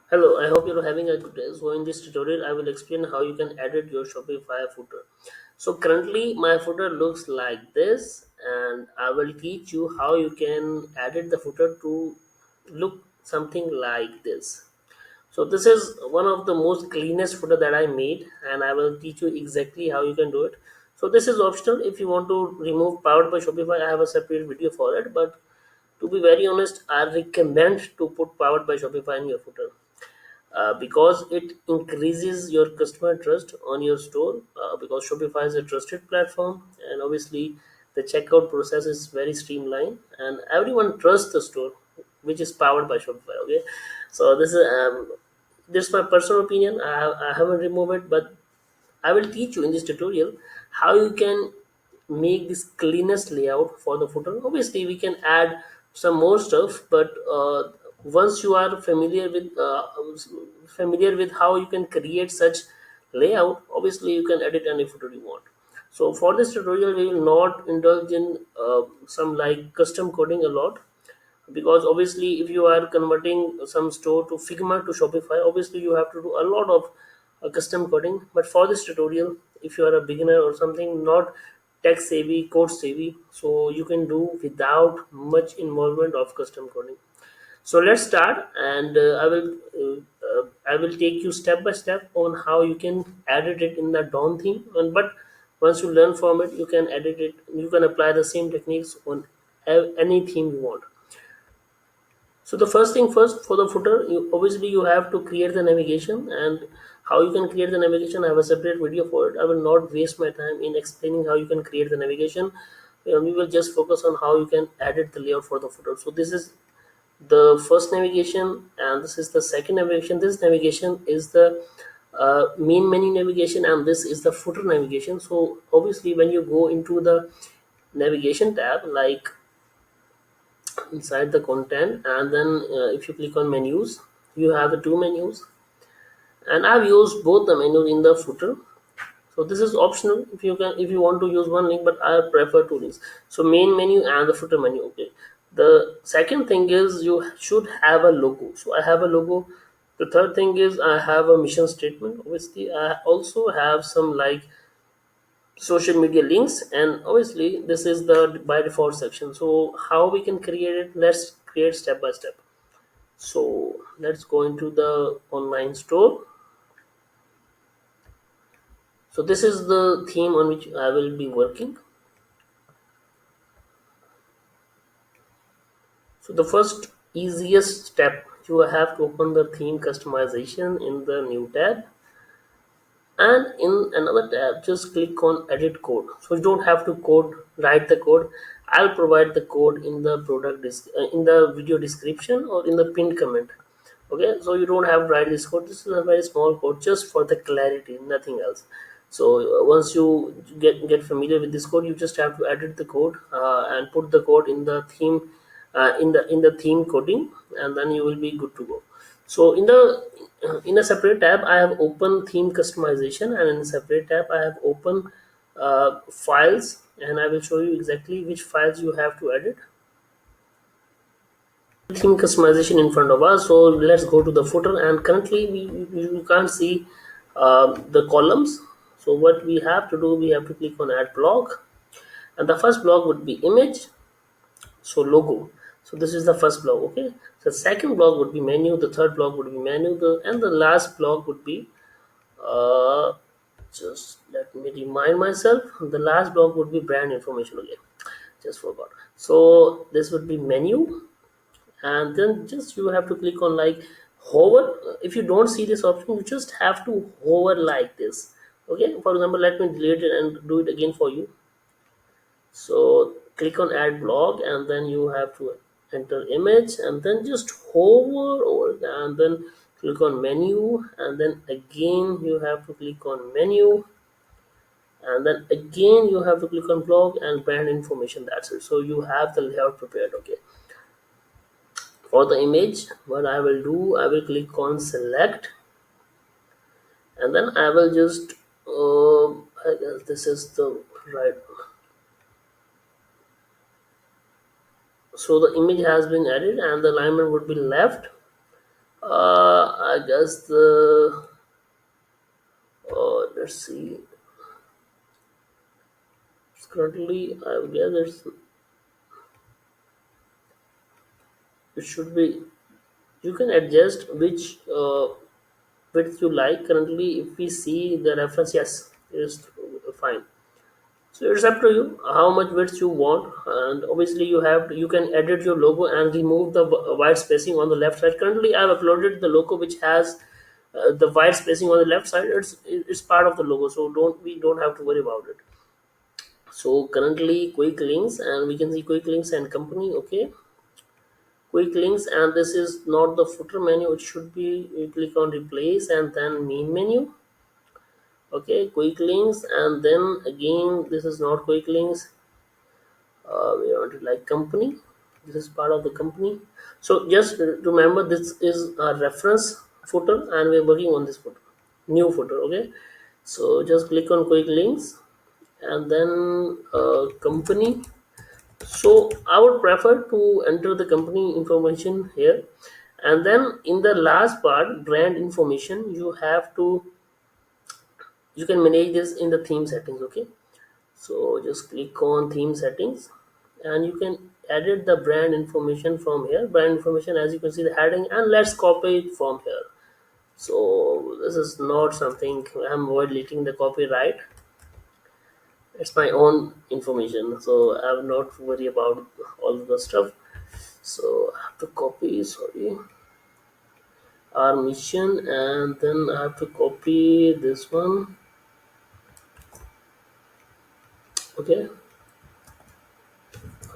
Hello, I hope you're having a good day. So in this tutorial, I will explain how you can edit your Shopify footer. So currently my footer looks like this, and I will teach you how you can edit the footer to look something like this. So this is one of the most cleanest footer that I made, and I will teach you exactly how you can do it. So this is optional. If you want to remove powered by Shopify, I have a separate video for it. But to be very honest, I recommend to put powered by Shopify in your footer because it increases your customer trust on your store, because Shopify is a trusted platform, and obviously the checkout process is very streamlined and everyone trusts the store which is powered by Shopify. Okay, so this is my personal opinion. I haven't removed it, but I will teach you in this tutorial how you can make this cleanest layout for the footer. Obviously, we can add some more stuff, but once you are familiar with how you can create such layout, obviously you can edit any footer you want. So for this tutorial, we will not indulge in some like custom coding a lot, because obviously if you are converting some store to Figma to Shopify, obviously you have to do a lot of custom coding. But for this tutorial, if you are a beginner or something, not tech savvy, code savvy, so you can do without much involvement of custom coding. So let's start, and I will take you step by step on how you can edit it in the Dawn theme. But once you learn from it, you can edit it. You can apply the same techniques on any theme you want. So the first thing first, for the footer, obviously you have to create the navigation, and how you can create the navigation, I have a separate video for it. I will not waste my time in explaining how you can create the navigation. We will just focus on how you can edit the layout for the footer. So this is the first navigation, and this is the second navigation. This navigation is the main menu navigation, and this is the footer navigation. So obviously when you go into the navigation tab, like inside the content, and then if you click on menus, you have the two menus, and I've used both the menus in the footer. So this is optional if you want to use one link, but I prefer two links. So main menu and the footer menu. Okay, the second thing is you should have a logo. So I have a logo. The third thing is I have a mission statement. Obviously I also have some like social media links, and obviously this is the by default section. So how we can create it, let's create step by step. So let's go into the online store. So this is the theme on which I will be working. So the first easiest step, you have to open the theme customization in the new tab, and in another tab just click on edit code. So you don't have to write the code. I'll provide the code in the in the video description or in the pinned comment. Okay, so you don't have to write this code. This is a very small code just for the clarity, nothing else. So once you get familiar with this code, you just have to edit the code and put the code in the theme, in the theme coding, and then you will be good to go. So in a separate tab, I have open theme customization, and in a separate tab I have open files, and I will show you exactly which files you have to edit. Theme customization in front of us. So let's go to the footer, and currently we can't see the columns. So what we have to do, we have to click on add block, and the first block would be image, so logo. So this is the first block. Okay, so second block would be menu, the third block would be menu, and the last block would be uh, just let me remind myself, the last block would be brand information. Okay, just forgot. So this would be menu, and then just you have to click on like hover. If you don't see this option, you just have to hover like this. Okay, for example, let me delete it and do it again for you. So click on add block, and then you have to enter image, and then just hover over it, and then click on menu, and then again you have to click on menu, and then again you have to click on blog and brand information. That's it. So you have the layout prepared. Okay, for the image, what I will do, I will click on select, and then I will just I guess this is the right. So the image has been added, and the alignment would be left. I guess the let's see. Currently, I guess it should be. You can adjust which width you like. Currently, if we see the reference, yes, it is fine. So it's up to you how much width you want, and obviously you can edit your logo and remove the white spacing on the left side. Currently, I've uploaded the logo which has the white spacing on the left side. It's part of the logo, so don't have to worry about it. So currently, quick links, and we can see quick links and company. Okay, quick links, and this is not the footer menu. It should be, you click on replace and then main menu. Okay, quick links, and then again this is not quick links. We want to like company. This is part of the company. So just remember, this is a reference footer and we're working on this footer, new footer. Okay, so just click on quick links and then company. So I would prefer to enter the company information here, and then in the last part, brand information, you can manage this in the theme settings. Okay, so just click on theme settings, and you can edit the brand information from here. Brand information, as you can see the heading, and let's copy it from here. So this is not something I'm violating the copyright. It's my own information, so I will not worry about all the stuff. So I have to copy, sorry, our mission, and then I have to copy this one. Okay,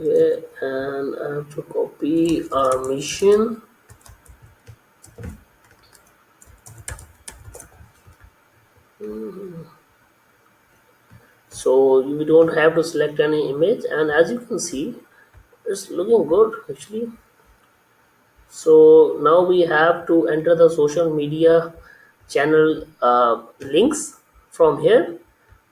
okay, and I have to copy our mission. So we don't have to select any image, and as you can see, it's looking good actually. So now we have to enter the social media channel links from here.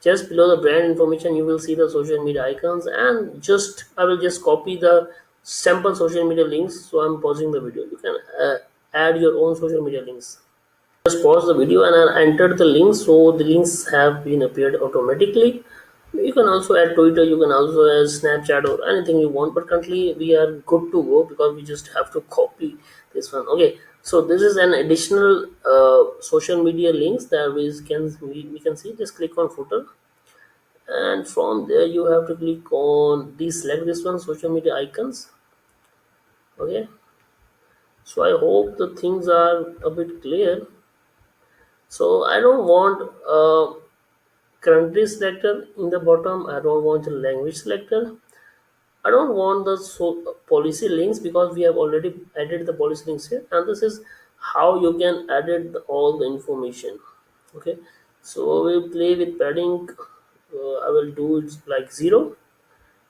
Just below the brand information, you will see the social media icons, and just I will just copy the sample social media links. So I'm pausing the video. You can add your own social media links. Just pause the video and I entered the links, so the links have been appeared automatically. You can also add Twitter, you can also add Snapchat or anything you want, but currently we are good to go because we just have to copy this one. Okay, so this is an additional social media links that we can see. Just click on footer, and from there you have to click on deselect this one, social media icons. Okay, so I hope the things are a bit clear. So I don't want country selector in the bottom. I don't want a language selector. I don't want the policy links because we have already added the policy links here, and this is how you can edit all the information. Okay, so we play with padding. I will do it like 0.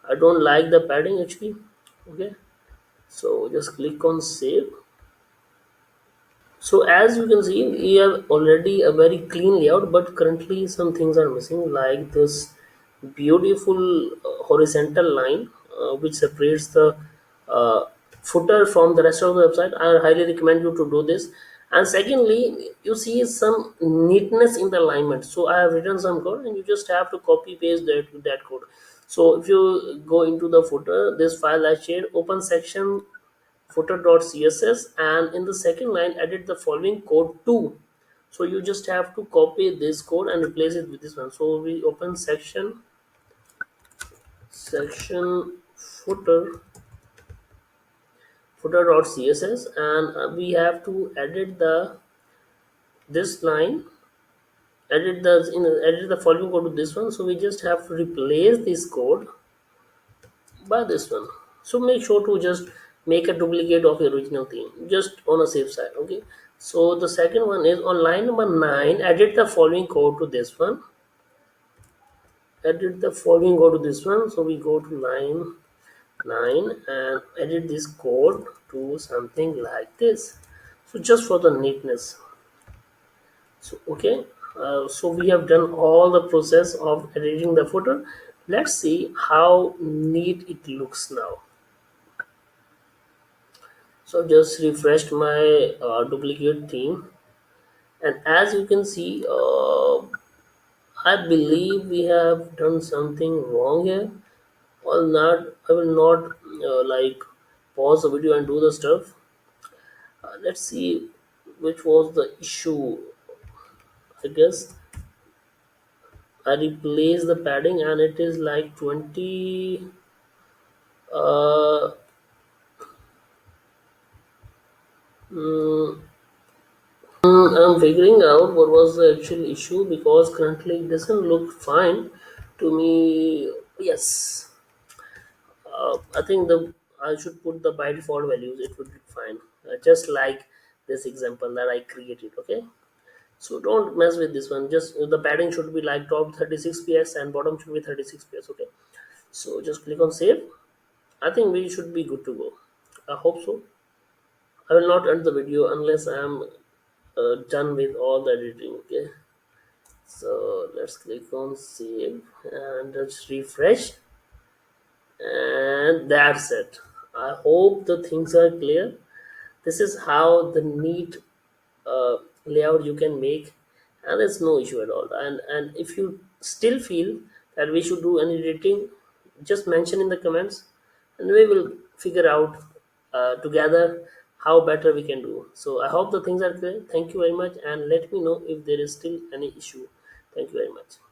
I don't like the padding actually. Okay, so just click on save. So as you can see, we have already a very clean layout, but currently some things are missing, like this beautiful horizontal line which separates the uh, footer from the rest of the website. I highly recommend you to do this. And secondly, you see some neatness in the alignment. So I have written some code, and you just have to copy paste that code. So if you go into the footer, this file I shared, open section footer.css, and in the second line edit the following code too. So you just have to copy this code and replace it with this one. So we open section footer.css, and we have to edit the this line, edit the following code to this one. So we just have to replace this code by this one. So make sure to just make a duplicate of your original theme, just on a safe side. Okay, so the second one is on line number 9, edit the following code to this one. Edit the following code to this one. So we go to line 9 and edit this code to something like this. So just for the neatness. So okay, so we have done all the process of editing the footer. Let's see how neat it looks now. So just refreshed my duplicate theme, and as you can see, I believe we have done something wrong here. Or not, I will not like pause the video and do the stuff. Let's see which was the issue. I guess I replaced the padding and it is like 20. Uh, mm, I'm figuring out what was the actual issue because currently it doesn't look fine to me. Yes, I think the I should put the by default values. It would be fine, just like this example that I created. Okay, so don't mess with this one. Just the padding should be like top 36 ps and bottom should be 36 ps. Okay, so just click on save. I think we should be good to go. I hope so. I will not end the video unless I am done with all the editing. Okay, so let's click on save and let's refresh, and that's it. I hope the things are clear. This is how the neat uh, layout you can make, and there's no issue at all. And if you still feel that we should do any editing, just mention in the comments, and we will figure out together how better we can do. So I hope the things are clear. Thank you very much, and let me know if there is still any issue. Thank you very much.